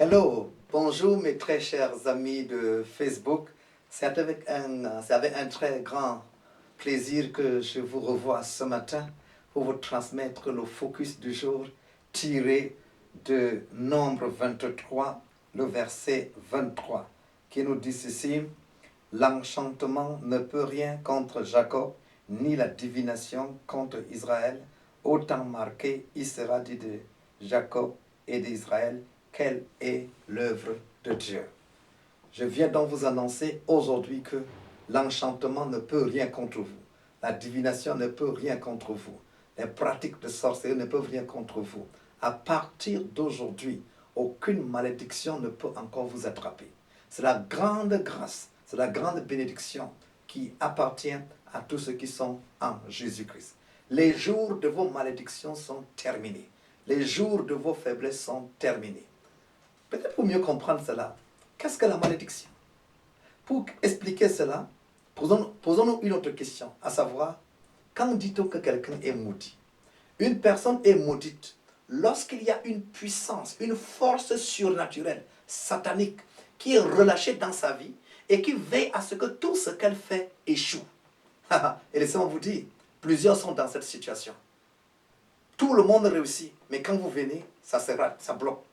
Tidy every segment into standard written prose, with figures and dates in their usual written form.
Hello, bonjour mes très chers amis de Facebook. C'est avec un très grand plaisir que je vous revois ce matin pour vous transmettre le focus du jour tiré de Nombre 23, le verset 23, qui nous dit ceci: l'enchantement ne peut rien contre Jacob, ni la divination contre Israël. Autant marqué, il sera dit de Jacob et d'Israël, quelle est l'œuvre de Dieu. Je viens donc vous annoncer aujourd'hui que l'enchantement ne peut rien contre vous. La divination ne peut rien contre vous. Les pratiques de sorcellerie ne peuvent rien contre vous. À partir d'aujourd'hui, aucune malédiction ne peut encore vous attraper. C'est la grande grâce, c'est la grande bénédiction qui appartient à tous ceux qui sont en Jésus-Christ. Les jours de vos malédictions sont terminés. Les jours de vos faiblesses sont terminés. Peut-être pour mieux comprendre cela, qu'est-ce que la malédiction? Pour expliquer cela, posons-nous une autre question, à savoir, quand dit-on que quelqu'un est maudit? Une personne est maudite lorsqu'il y a une puissance, une force surnaturelle, satanique, qui est relâchée dans sa vie et qui veille à ce que tout ce qu'elle fait échoue. Et laissez-moi vous dire, plusieurs sont dans cette situation. Tout le monde réussit, mais quand vous venez, ça se rate, ça bloque.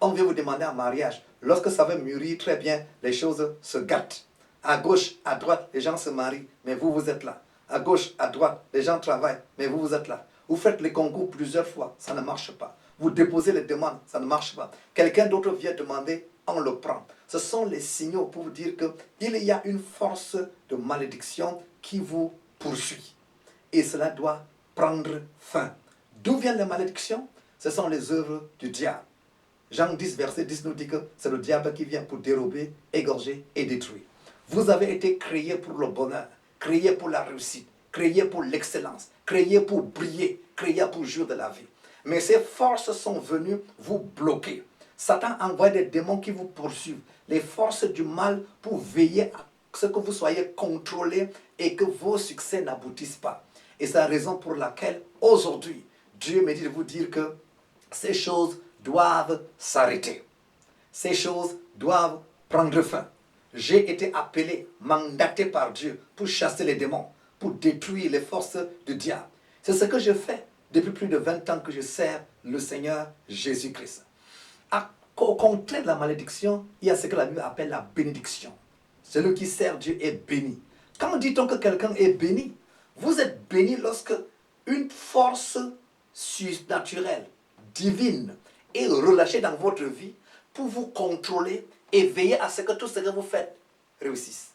On vient vous demander un mariage. Lorsque ça va mûrir très bien, les choses se gâtent. À gauche, à droite, les gens se marient, mais vous, vous êtes là. À gauche, à droite, les gens travaillent, mais vous, vous êtes là. Vous faites les concours plusieurs fois, ça ne marche pas. Vous déposez les demandes, ça ne marche pas. Quelqu'un d'autre vient demander, on le prend. Ce sont les signaux pour vous dire qu'il y a une force de malédiction qui vous poursuit. Et cela doit prendre fin. D'où viennent les malédictions? Ce sont les œuvres du diable. Jean 10, verset 10 nous dit que c'est le diable qui vient pour dérober, égorger et détruire. Vous avez été créés pour le bonheur, créés pour la réussite, créés pour l'excellence, créés pour briller, créés pour jouir de la vie. Mais ces forces sont venues vous bloquer. Satan envoie des démons qui vous poursuivent, les forces du mal pour veiller à ce que vous soyez contrôlés et que vos succès n'aboutissent pas. Et c'est la raison pour laquelle aujourd'hui, Dieu me dit de vous dire que ces choses doivent s'arrêter. Ces choses doivent prendre fin. J'ai été appelé, mandaté par Dieu pour chasser les démons, pour détruire les forces du diable. C'est ce que je fais depuis plus de 20 ans que je sers le Seigneur Jésus-Christ. Au contraire de la malédiction, il y a ce que la Bible appelle la bénédiction. Celui qui sert Dieu est béni. Quand dit-on que quelqu'un est béni? Vous êtes béni lorsque une force surnaturelle, divine, est relâchée dans votre vie pour vous contrôler et veiller à ce que tout ce que vous faites réussisse.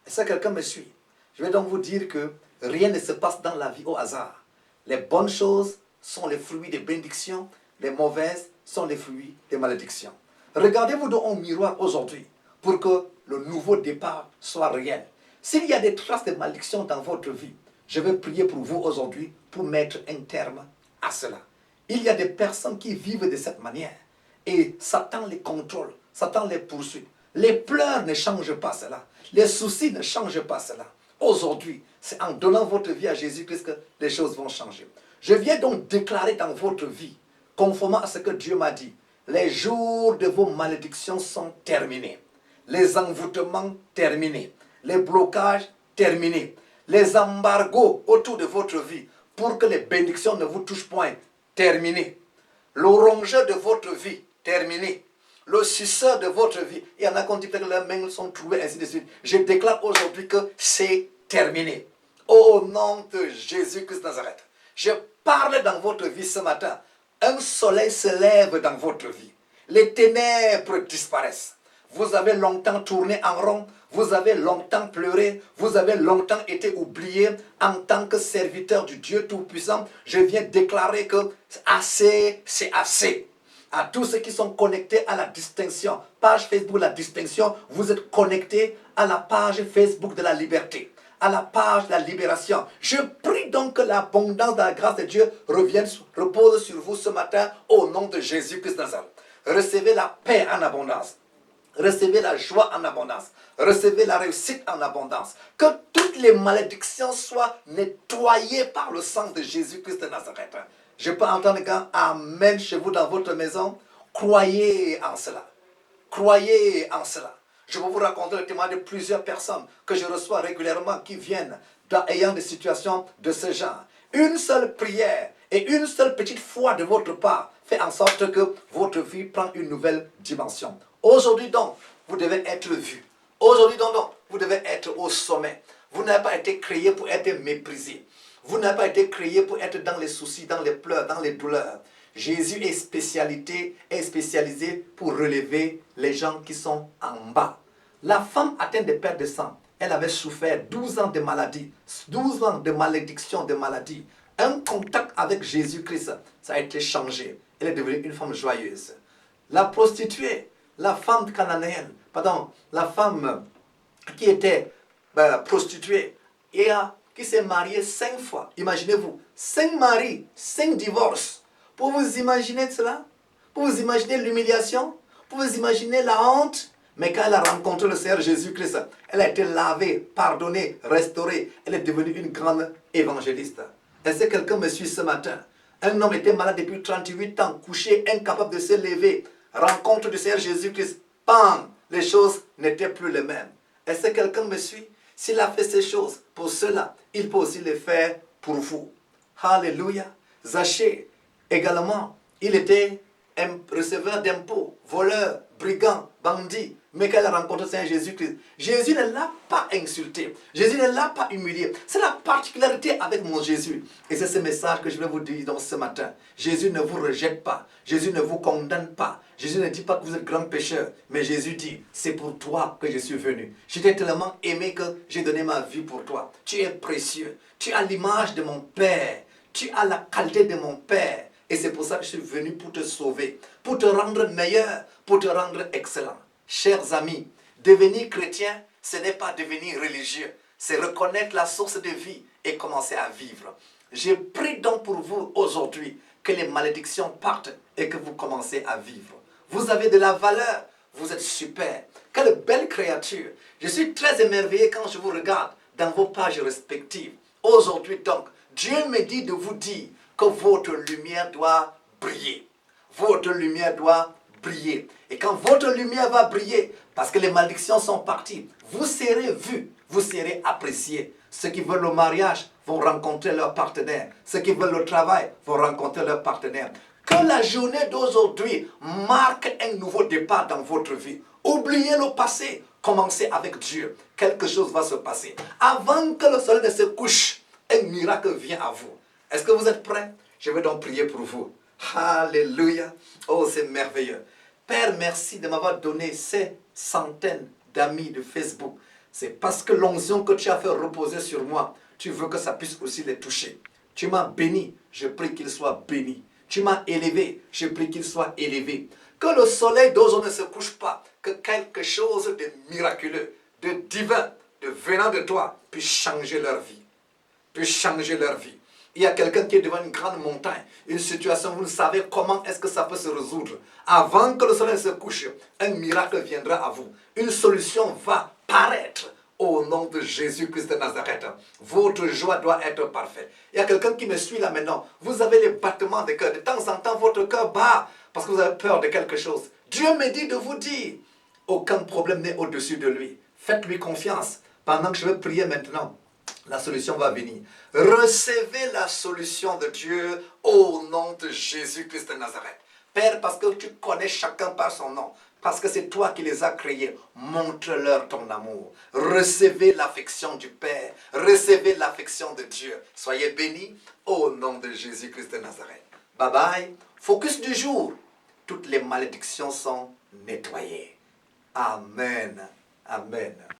Et ça, quelqu'un me suit. Je vais donc vous dire que rien ne se passe dans la vie au hasard. Les bonnes choses sont les fruits des bénédictions, les mauvaises sont les fruits des malédictions. Regardez-vous dans un miroir aujourd'hui pour que le nouveau départ soit réel. S'il y a des traces de malédiction dans votre vie, je vais prier pour vous aujourd'hui pour mettre un terme à cela. Il y a des personnes qui vivent de cette manière et Satan les contrôle, Satan les poursuit. Les pleurs ne changent pas cela, les soucis ne changent pas cela. Aujourd'hui, c'est en donnant votre vie à Jésus-Christ que les choses vont changer. Je viens donc déclarer dans votre vie, conformément à ce que Dieu m'a dit, les jours de vos malédictions sont terminés, les envoûtements terminés, les blocages terminés, les embargos autour de votre vie pour que les bénédictions ne vous touchent point, terminé. Le rongeur de votre vie, terminé. Le suceur de votre vie, il y en a qui ont dit que leurs mains sont trouées, ainsi de suite. Je déclare aujourd'hui que c'est terminé. Au nom de Jésus-Christ de Nazareth, je parle dans votre vie ce matin. Un soleil se lève dans votre vie. Les ténèbres disparaissent. Vous avez longtemps tourné en rond, vous avez longtemps pleuré, vous avez longtemps été oublié en tant que serviteur du Dieu Tout-Puissant. Je viens déclarer que assez, c'est assez. À tous ceux qui sont connectés à la distinction, page Facebook La Distinction, vous êtes connectés à la page Facebook de la liberté, à la page de la libération. Je prie donc que l'abondance de la grâce de Dieu repose sur vous ce matin au nom de Jésus-Christ de Nazareth. Recevez la paix en abondance. Recevez la joie en abondance. Recevez la réussite en abondance. Que toutes les malédictions soient nettoyées par le sang de Jésus-Christ de Nazareth. Je peux entendre quand Amen chez vous dans votre maison. Croyez en cela. Croyez en cela. Je vais vous raconter le témoignage de plusieurs personnes que je reçois régulièrement qui viennent ayant des situations de ce genre. Une seule prière et une seule petite foi de votre part fait en sorte que votre vie prend une nouvelle dimension. Aujourd'hui donc, vous devez être vu. Aujourd'hui donc, vous devez être au sommet. Vous n'avez pas été créé pour être méprisé. Vous n'avez pas été créé pour être dans les soucis, dans les pleurs, dans les douleurs. Jésus est spécialisé pour relever les gens qui sont en bas. La femme atteinte de perte de sang, elle avait souffert 12 ans de maladie, 12 ans de malédiction, de maladie. Un contact avec Jésus-Christ, ça a été changé. Elle est devenue une femme joyeuse. La prostituée, la femme cananéenne, la femme qui était prostituée et qui s'est mariée 5 fois. Imaginez-vous, 5 maris, 5 divorces. Pour vous imaginer cela? Pour vous imaginer l'humiliation? Pour vous imaginer la honte? Mais quand elle a rencontré le Seigneur Jésus-Christ, elle a été lavée, pardonnée, restaurée. Elle est devenue une grande évangéliste. Est-ce que quelqu'un me suit ce matin? Un homme était malade depuis 38 ans, couché, incapable de se lever. Rencontre du Seigneur Jésus-Christ. Bam! Les choses n'étaient plus les mêmes. Est-ce que quelqu'un me suit? S'il a fait ces choses pour cela, il peut aussi les faire pour vous. Alléluia. Zachée, également, il était un receveur d'impôts, voleur, brigand, bandit. Mais quand il a rencontré Saint Jésus-Christ, Jésus ne l'a pas insulté. Jésus ne l'a pas humilié. C'est la particularité avec mon Jésus. Et c'est ce message que je vais vous dire donc ce matin. Jésus ne vous rejette pas. Jésus ne vous condamne pas. Jésus ne dit pas que vous êtes grand pécheur. Mais Jésus dit, c'est pour toi que je suis venu. Je t'ai tellement aimé que j'ai donné ma vie pour toi. Tu es précieux. Tu as l'image de mon Père. Tu as la qualité de mon Père. Et c'est pour ça que je suis venu pour te sauver, pour te rendre meilleur, pour te rendre excellent. Chers amis, devenir chrétien, ce n'est pas devenir religieux. C'est reconnaître la source de vie et commencer à vivre. Je prie donc pour vous aujourd'hui que les malédictions partent et que vous commencez à vivre. Vous avez de la valeur, vous êtes super. Quelle belle créature. Je suis très émerveillé quand je vous regarde dans vos pages respectives. Aujourd'hui donc, Dieu me dit de vous dire que votre lumière doit briller. Votre lumière doit briller. Et quand votre lumière va briller, parce que les malédictions sont parties, vous serez vus, vous serez appréciés. Ceux qui veulent le mariage vont rencontrer leur partenaire. Ceux qui veulent le travail vont rencontrer leur partenaire. Que la journée d'aujourd'hui marque un nouveau départ dans votre vie. Oubliez le passé, commencez avec Dieu. Quelque chose va se passer. Avant que le soleil ne se couche, un miracle vient à vous. Est-ce que vous êtes prêts? Je vais donc prier pour vous. Alléluia. Oh, c'est merveilleux. Père, merci de m'avoir donné ces centaines d'amis de Facebook. C'est parce que l'onction que tu as fait reposer sur moi, tu veux que ça puisse aussi les toucher. Tu m'as béni, je prie qu'il soit béni. Tu m'as élevé, je prie qu'il soit élevé. Que le soleil d'aujourd'hui ne se couche pas, que quelque chose de miraculeux, de divin, de venant de toi, puisse changer leur vie. Puisse changer leur vie. Il y a quelqu'un qui est devant une grande montagne, une situation, vous ne savez comment est-ce que ça peut se résoudre. Avant que le soleil se couche, un miracle viendra à vous. Une solution va paraître au nom de Jésus-Christ de Nazareth. Votre joie doit être parfaite. Il y a quelqu'un qui me suit là maintenant. Vous avez les battements de cœur. De temps en temps, votre cœur bat parce que vous avez peur de quelque chose. Dieu me dit de vous dire, aucun problème n'est au-dessus de lui. Faites-lui confiance. Pendant que je vais prier maintenant, la solution va venir. Recevez la solution de Dieu au nom de Jésus-Christ de Nazareth. Père, parce que tu connais chacun par son nom, parce que c'est toi qui les as créés, montre-leur ton amour. Recevez l'affection du Père, recevez l'affection de Dieu. Soyez bénis au nom de Jésus-Christ de Nazareth. Bye bye. Focus du jour. Toutes les malédictions sont nettoyées. Amen. Amen.